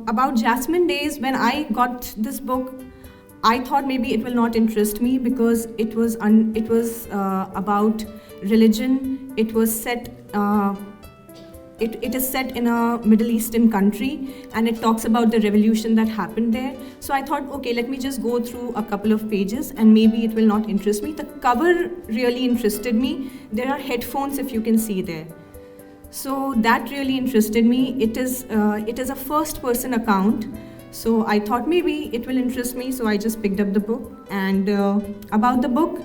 about Jasmine Days, when I got this book, I thought maybe it will not interest me because it was about religion. It was set. It is set in a Middle Eastern country, and it talks about the revolution that happened there. So I thought, okay, let me just go through a couple of pages and maybe it will not interest me. The cover really interested me. There are headphones, if you can see there. So that really interested me. It is a first-person account. So I thought maybe it will interest me. So I just picked up the book. And about the book,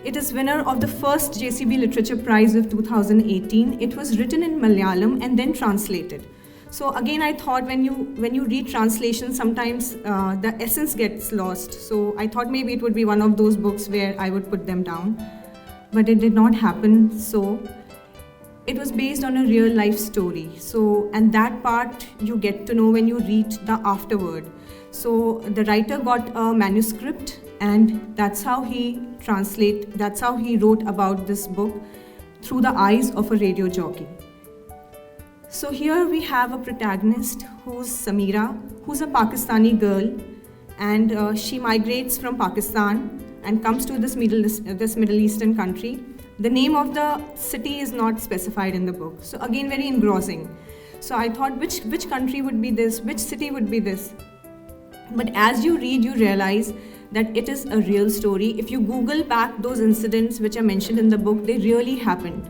it is winner of the first JCB Literature Prize of 2018. It was written in Malayalam and then translated. So again, I thought when you read translation, sometimes the essence gets lost. So I thought maybe it would be one of those books where I would put them down. But it did not happen. So it was based on a real life story. So, and that part you get to know when you read the afterword. So the writer got a manuscript, and that's how he wrote about this book through the eyes of a radio jockey. So here we have a protagonist who's Samira, who's a Pakistani girl, and she migrates from Pakistan and comes to this Middle Eastern country. The name of the city is not specified in the book. So again, very engrossing. So I thought, which country would be this? Which city would be this? But as you read, you realize that it is a real story. If you Google back those incidents which are mentioned in the book, they really happened.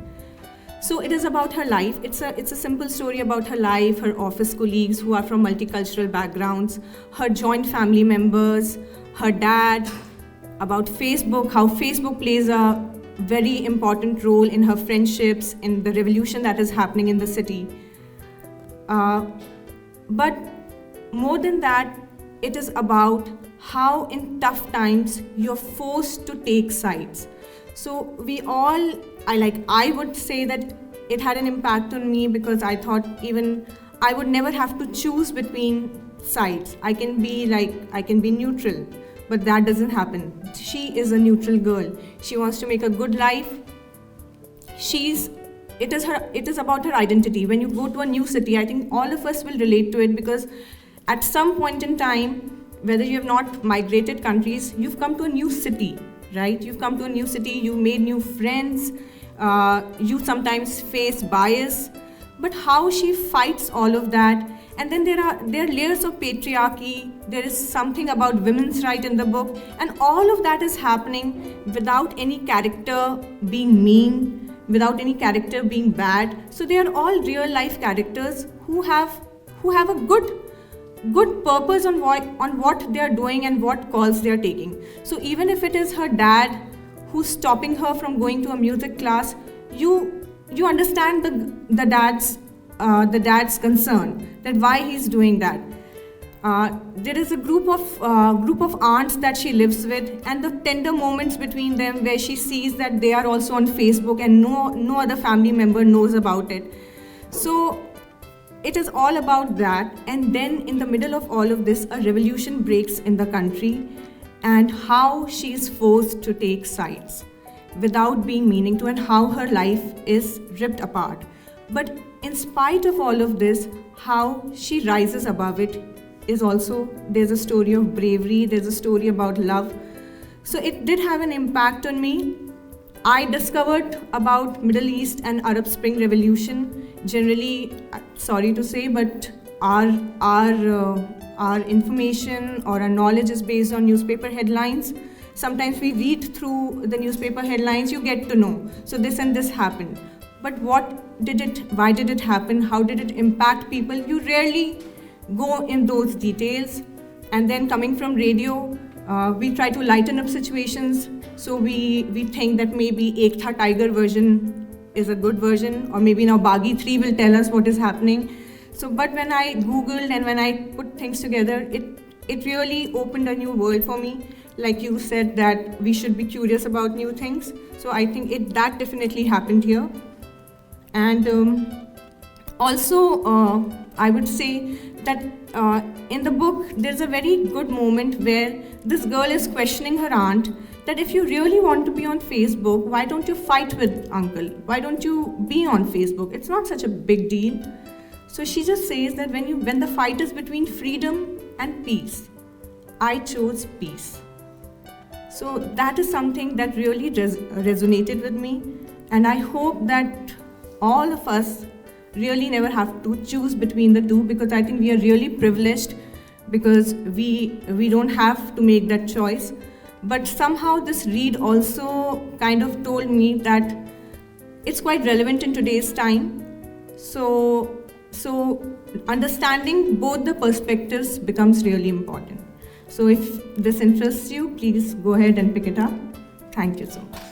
So it is about her life. It's a simple story about her life, her office colleagues who are from multicultural backgrounds, her joint family members, her dad, about Facebook, how Facebook plays a very important role in her friendships, in the revolution that is happening in the city. But more than that, it is about how in tough times you're forced to take sides. So I would say that it had an impact on me because I thought even I would never have to choose between sides. I can be neutral, but that doesn't happen. She is a neutral girl. She wants to make a good life. It is about her identity. When you go to a new city, I think all of us will relate to it because at some point in time, whether you have not migrated countries, you've come to a new city, right? You've come to a new city, you've made new friends, you sometimes face bias, but how she fights all of that. And then there are layers of patriarchy, there is something about women's right in the book, and all of that is happening without any character being mean, without any character being bad. So they are all real life characters who have a good purpose on what they are doing and what calls they are taking. So even if it is her dad who's stopping her from going to a music class, you understand the dad's concern, that why he's doing that. There is a group of aunts that she lives with, and the tender moments between them where she sees that they are also on Facebook and no other family member knows about it. So it is all about that. And then in the middle of all of this, a revolution breaks in the country, and how she is forced to take sides without being meaning to, and how her life is ripped apart. But in spite of all of this, how she rises above it is also, there's a story of bravery, there's a story about love. So it did have an impact on me. I discovered about Middle East and Arab Spring Revolution. Generally, sorry to say, but our information or our knowledge is based on newspaper headlines. Sometimes we read through the newspaper headlines, you get to know. So this and this happened. But why did it happen? How did it impact people? You rarely go in those details. And then coming from radio, we try to lighten up situations. So we think that maybe Ek Tiger version is a good version, or maybe now Baghi 3 will tell us what is happening. So, but when I Googled and when I put things together, it really opened a new world for me. Like you said, that we should be curious about new things. So I think that definitely happened here. And also, I would say that in the book, there's a very good moment where this girl is questioning her aunt that if you really want to be on Facebook, why don't you fight with uncle? Why don't you be on Facebook? It's not such a big deal. So she just says that when the fight is between freedom and peace, I chose peace. So that is something that really resonated with me, and I hope that all of us really never have to choose between the two, because I think we are really privileged because we don't have to make that choice. But somehow this read also kind of told me that it's quite relevant in today's time. So understanding both the perspectives becomes really important. So if this interests you, please go ahead and pick it up. Thank you so much.